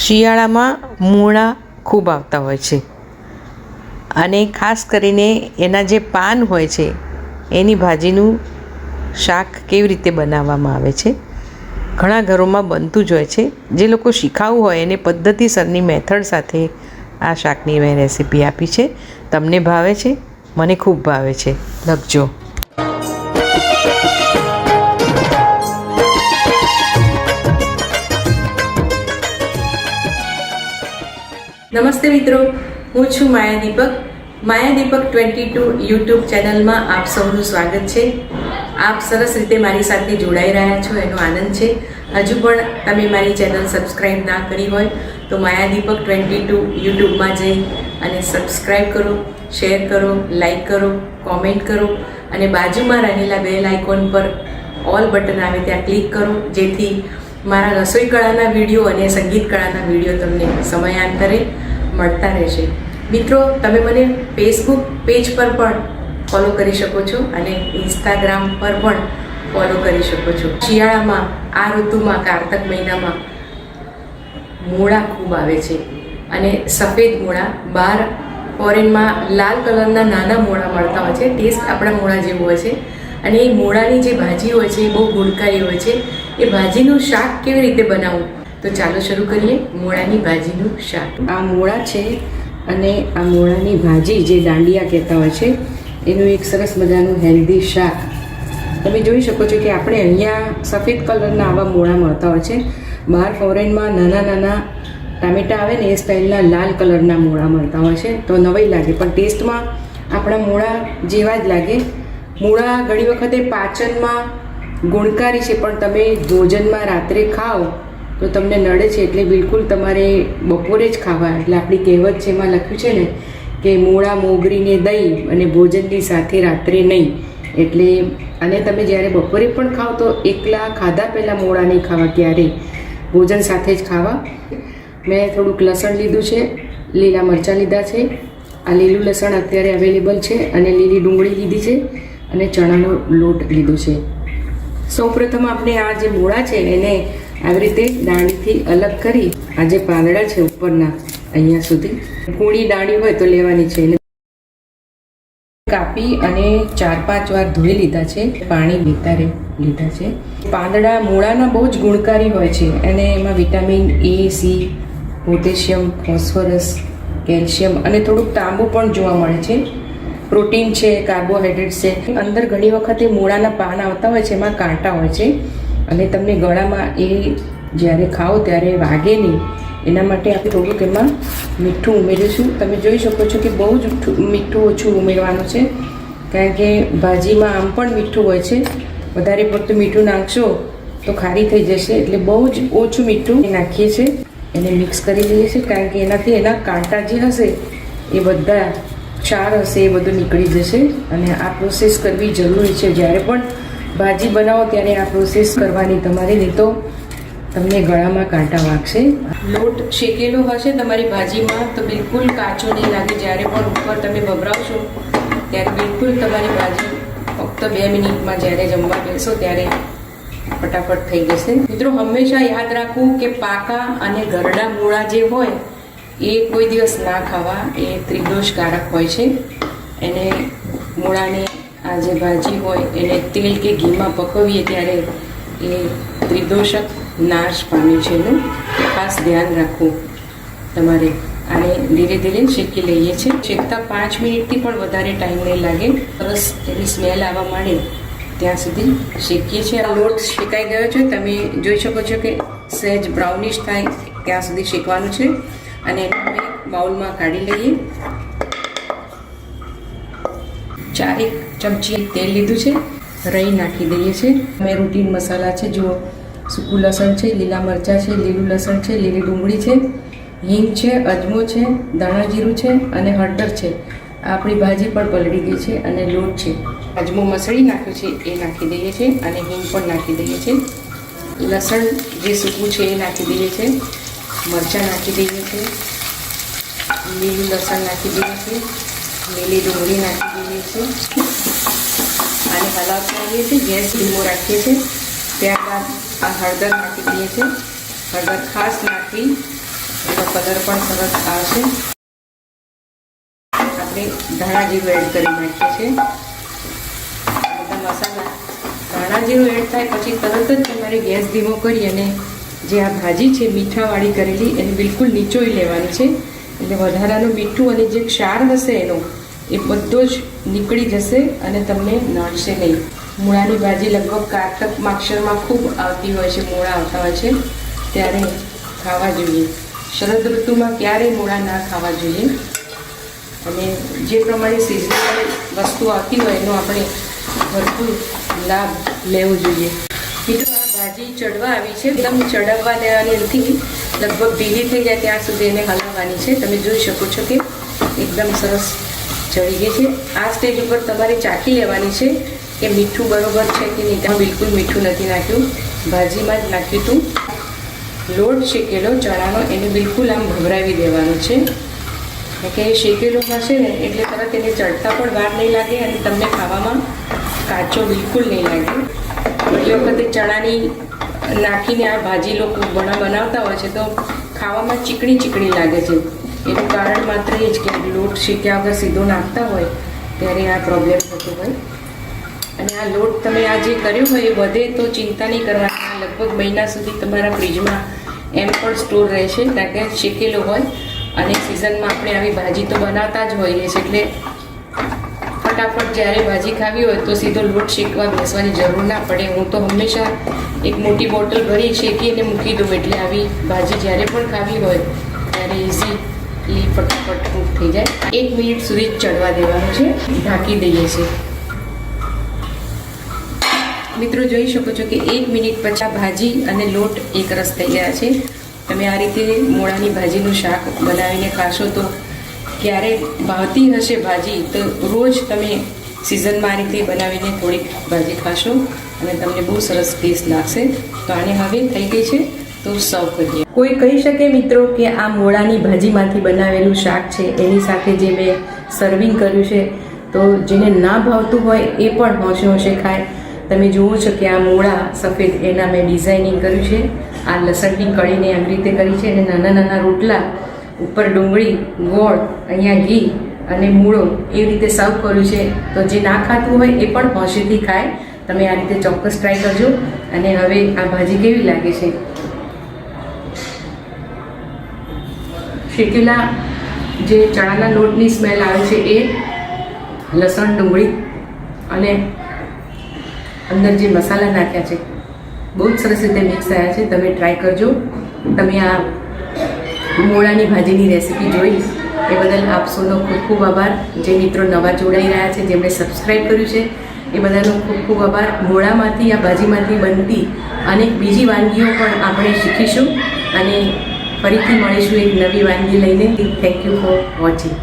શિયાળામાં મૂળા ખૂબ આવતા હોય છે અને ખાસ કરીને એના જે પાન હોય છે એની ભાજીનું શાક કેવી રીતે બનાવવામાં આવે છે ઘણા ઘરોમાં બનતું જ હોય છે. જે લોકો શીખાવું હોય એને પદ્ધતિસરની મેથડ સાથે આ શાકની મેં રેસીપી આપી છે. તમને ભાવે છે? મને ખૂબ ભાવે છે. લખજો. નમસ્તે મિત્રો, હું છું માયા દીપક. માયા દીપક 22 યુટ્યુબ ચેનલમાં આપ સૌનું સ્વાગત છે. આપ સરસ રીતે મારી સાથે જોડાઈ રહ્યા છો એનો આનંદ છે. હજુ પણ તમે મારી ચેનલ સબસ્ક્રાઈબ ના કરી હોય તો માયા દીપક 22 યુટ્યુબમાં જઈ અને સબસ્ક્રાઈબ કરો, શેર કરો, લાઈક કરો, કોમેન્ટ કરો અને બાજુમાં રહેલા બેલ આઇકોન પર ઓલ બટન આવે ત્યાં ક્લિક કરો, જેથી મારા રસોઈ કળાના વિડીયો અને સંગીત કળાના વિડીયો તમને સમયાંતરે મળતા રહેશે. મિત્રો, તમે મને ફેસબુક પેજ પર પણ ફોલો કરી શકો છો અને ઇન્સ્ટાગ્રામ પર પણ ફોલો કરી શકો છો. શિયાળામાં આ ઋતુમાં કારતક મહિનામાં મૂળા ખૂબ આવે છે અને સફેદ મૂળા, બહાર ફોરેનમાં લાલ કલરના નાના મૂળા મળતા હોય છે. ટેસ્ટ આપણા મૂળા જેવું હોય છે અને એ મૂળાની જે ભાજી હોય છે એ બહુ ગુણકારી હોય છે. એ ભાજીનું શાક કેવી રીતે બનાવવું, તો ચાલો શરૂ કરીએ મૂળાની ભાજીનું શાક. આ મૂળા છે અને આ મૂળાની ભાજી જે દાંડિયા કહેતા હોય છે એનું એક સરસ મજાનું હેલ્ધી શાક. તમે જોઈ શકો છો કે આપણે અહીંયા સફેદ કલરના આવા મૂળા મળતા હોય છે. બહાર ફોરેનમાં નાના નાના ટામેટાં આવે ને એ સ્ટાઇલના લાલ કલરના મૂળા મળતા હોય છે. તો નવાઈ લાગે પણ ટેસ્ટમાં આપણા મૂળા જેવા જ લાગે. મૂળા ઘણી વખતે પાચનમાં ગુણકારી છે, પણ તમે ભોજનમાં રાત્રે ખાઓ તો તમને નડે છે, એટલે બિલકુલ તમારે બપોરે જ ખાવા. એટલે આપણી કહેવત છે એમાં લખ્યું છે ને કે મૂળા મોગરીને દહીં અને ભોજનની સાથે રાત્રે નહીં. એટલે અને તમે જ્યારે બપોરે પણ ખાઓ તો એકલા ખાધા પહેલાં મૂળા નહીં ખાવા, ક્યારેય ભોજન સાથે જ ખાવા. મેં થોડુંક લસણ લીધું છે, લીલા મરચાં લીધા છે. આ લીલું લસણ અત્યારે અવેલેબલ છે અને લીલી ડુંગળી લીધી છે અને ચણાનો લોટ લીધો છે. સૌપ્રથમ આપણે આ જે મૂળા છે એને આવી રીતે દાંડીથી અલગ કરી, આ જે પાંદડા છે ઉપરના અહીંયા સુધી કૂણી દાંડી હોય તો લેવાની છે, એને કાપી અને 4-5 વાર ધોઈ લીધા છે. પાણી નિતારી લીધા છે. પાંદડા મૂળાના બહુ જ ગુણકારી હોય છે અને એમાં vitamin A, C, potassium, phosphorus, calcium અને થોડુંક તાંબુ પણ જોવા મળે છે. પ્રોટીન છે, કાર્બોહાઈડ્રેટ્સ છે. અંદર ઘણી વખતે મૂળાના પાન આવતા હોય છે, એમાં કાંટા હોય છે અને તમને ગળામાં એ જ્યારે ખાઓ ત્યારે વાગે નહીં. એના માટે આપણે થોડુંક એમાં મીઠું ઉમેરીશું. તમે જોઈ શકો છો કે બહુ જ મીઠું ઓછું ઉમેરવાનું છે, કારણ કે ભાજીમાં આમ પણ મીઠું હોય છે. વધારે પડતું મીઠું નાખશો તો ખારી થઈ જશે, એટલે બહુ જ ઓછું મીઠું નાખીએ છીએ. એને મિક્સ કરી લઈએ છીએ, કારણ કે એનાથી એના કાંટા જે હશે એ બધા ક્ષાર હશે એ બધું નીકળી જશે. અને આ પ્રોસેસ કરવી જરૂરી છે. જ્યારે પણ ભાજી બનાવો ત્યારે આ પ્રોસેસ કરવાની તમારે, નહીં તો તમને ગળામાં કાંટા વાગશે. લોટ શેકેલો હશે તમારી ભાજીમાં તો બિલકુલ કાચો નહીં લાગે. જ્યારે પણ ઉપર તમે ભભરાવશો ત્યારે બિલકુલ તમારી ભાજી ફક્ત 2 મિનિટમાં જ્યારે જમવા બેસો ત્યારે ફટાફટ થઈ જશે. મિત્રો, હંમેશા યાદ રાખવું કે પાકા અને ઘરડા મૂળા જે હોય એ કોઈ દિવસ ના ખાવા, એ ત્રિદોષકારક હોય છે. એને મૂળાને આ જે ભાજી હોય એને તેલ કે ઘીમાં પકવીએ ત્યારે એ ત્રિદોષક નાશ પામ્યું છે. એનું ખાસ ધ્યાન રાખવું તમારે. આને ધીરે ધીરે શેકી લઈએ છીએ. શેકતા 5 મિનિટથી પણ વધારે ટાઈમ નહીં લાગે. સરસ એની સ્મેલ આવવા માંડે ત્યાં સુધી શેકીએ છીએ. આ લોટ શેકાઈ ગયો છે, તમે જોઈ શકો છો કે સહેજ બ્રાઉનિશ થાય ત્યાં સુધી શેકવાનું છે. અને એને અમે બાઉલમાં કાઢી લઈએ. 4 ચમચી તેલ લીધું છે, રાઈ નાખી દઈએ છીએ. અમે રૂટીન મસાલા છે, જુઓ, સૂકું લસણ છે, લીલા મરચાં છે, લીલું લસણ છે, લીલી ડુંગળી છે, હિંગ છે, અજમો છે, ધાણા જીરું છે અને હળદર છે. આપણી ભાજી પણ પલળી ગઈ છે અને લોટ છે. અજમો મસળી નાખ્યો છે એ નાખી દઈએ છીએ અને હિંગ પણ નાખી દઈએ છીએ. લસણ જે સૂકું છે એ નાખી દઈએ છીએ. મરચાં નાખી દઈએ છીએ, લીલું લસણ નાખી દઈએ છીએ, લીલી ડુંગળી નાખી દઈએ છીએ. આને હલાવતા આવીએ છીએ. ગેસ ધીમો રાખીએ છીએ. ત્યારબાદ આ હળદર નાખી દઈએ છીએ. હળદર ખાસ નાખવી એનો કલર પણ સરસ આવશે. આપણે ધાણા જીરું એડ કરી નાખીએ છીએ. બધા મસાલા ધાણા જીરું એડ થાય પછી તરત જ તમારે ગેસ ધીમો કરી અને જે આ ભાજી છે મીઠાવાળી કરેલી એને બિલકુલ નીચોઈ લેવાની છે. એટલે વધારાનું મીઠું અને જે ક્ષાર હશે એનો એ બધો જ નીકળી જશે અને તમને નડશે નહીં. મૂળાની ભાજી લગભગ કારતક માક્ષરમાં ખૂબ આવતી હોય છે, મૂળા આવતા હોય છે ત્યારે ખાવા જોઈએ. શરદ ઋતુમાં ક્યારેય મૂળા ના ખાવા જોઈએ. અને જે પ્રમાણે સિઝનલ વસ્તુ આવતી હોય એનો આપણે ભરપૂર લાભ લેવો જોઈએ. મિત્રો આ ભાજી ચડવા આવી છે, એકદમ ચડવવા દેવાની નથી, લગભગ ઢીલી થઈ જાય ત્યાં સુધી એને હલાવવાની છે. તમે જોઈ શકો છો કે એકદમ સરસ ચડી ગઈ છે. આ સ્ટેજ ઉપર તમારે ચાખી લેવાની છે કે મીઠું બરોબર છે કે નહીં. ત્યાં બિલકુલ મીઠું નથી નાખ્યું, ભાજીમાં જ નાખ્યું હતું. લોટ શેકેલો ચણાનો એને બિલકુલ આમ ભભરાવી દેવાનો છે કે શેકેલો હશે ને એટલે તરત એને ચડતા પણ વાર નહીં લાગે અને તમને ખાવામાં કાચો બિલકુલ નહીં લાગે. એ વખતે ચણાની નાખીને આ ભાજી લોકો બનાવતા હોય છે તો ખાવામાં ચીકણી ચીકણી લાગે છે. એનું કારણ માત્ર એ જ કે લોટ શેક્યા વગર સીધો નાખતા હોય ત્યારે આ પ્રોબ્લેમ થતો હોય. અને આ લોટ તમે આ જે કર્યો હોય એ વધે તો ચિંતા નહીં કરવાની, લગભગ મહિના સુધી તમારા ફ્રીજમાં એમ પણ સ્ટોર રહેશે કારણ કે શેકેલો હોય. અને સિઝનમાં આપણે આવી ભાજી તો બનાવતા જ હોઈએ છીએ એટલે ફટાફટ જ્યારે ભાજી ખાવી હોય તો સીધો લોટ શેકવા બેસવાની જરૂર ના પડે. હું તો હંમેશા એક મોટી બોટલ ભરી શેકીને મૂકી દઉં એટલે આવી ભાજી જ્યારે પણ ખાવી હોય ત્યારે ઇઝીલી ફટાફટ કૂક થઈ જાય. 1 મિનિટ સુધી ચડવા દેવાનું છે, ઢાંકી દઈએ છીએ. મિત્રો જોઈ શકો છો કે 1 મિનિટ પછી ભાજી અને લોટ એકરસ થઈ ગયા છે. તમે આ રીતે મૂળાની ભાજીનું શાક બનાવીને ખાશો તો ક્યારે ભાવતી હશે ભાજી તો રોજ તમે સિઝનમાં આ રીતે બનાવીને થોડીક ભાજી ખાશો અને તમને બહુ સરસ ટેસ્ટ લાગશે. તો આને હવે થઈ ગઈ છે તો સર્વ કરીએ. કોઈ કહી શકે મિત્રો કે આ મૂળાની ભાજીમાંથી બનાવેલું શાક છે એની સાથે જે મેં સર્વિંગ કર્યું છે તો જેને ના ભાવતું હોય એ પણ હોંશે હોંશે ખાય. તમે જુઓ છો કે આ મૂળા સફેદ એના મેં ડિઝાઇનિંગ કર્યું છે. આ લસણની કળીને આવી રીતે કરી છે અને નાના નાના રોટલા ઉપર ડુંગળી, ગોળ, અહીંયા ઘી અને મૂળો એ રીતે સર્વ કર્યું છે. તો જે ના ખાતું હોય એ પણ હોંશેથી ખાય. તમે આ રીતે ચોક્કસ ટ્રાય કરજો. અને હવે આ ભાજી કેવી લાગે છે, શેકેલા જે ચણાના લોટની સ્મેલ આવે છે એ, લસણ, ડુંગળી અને અંદર જે મસાલા નાખ્યા છે બહુ જ સરસ રીતે મિક્સ થયા છે. તમે ટ્રાય કરજો. તમે આ મૂળાની ભાજીની રેસીપી જોઈ એ બદલ આપ સૌનો ખૂબ ખૂબ આભાર. જે મિત્રો નવા જોડાઈ રહ્યા છે, જેમણે સબસ્ક્રાઈબ કર્યું છે એ બધાનો ખૂબ ખૂબ આભાર. મૂળામાંથી આ ભાજીમાંથી બનતી અને બીજી વાનગીઓ પણ આપણે શીખીશું અને ફરીથી મળીશું એક નવી વાનગી લઈને. Thank you for watching.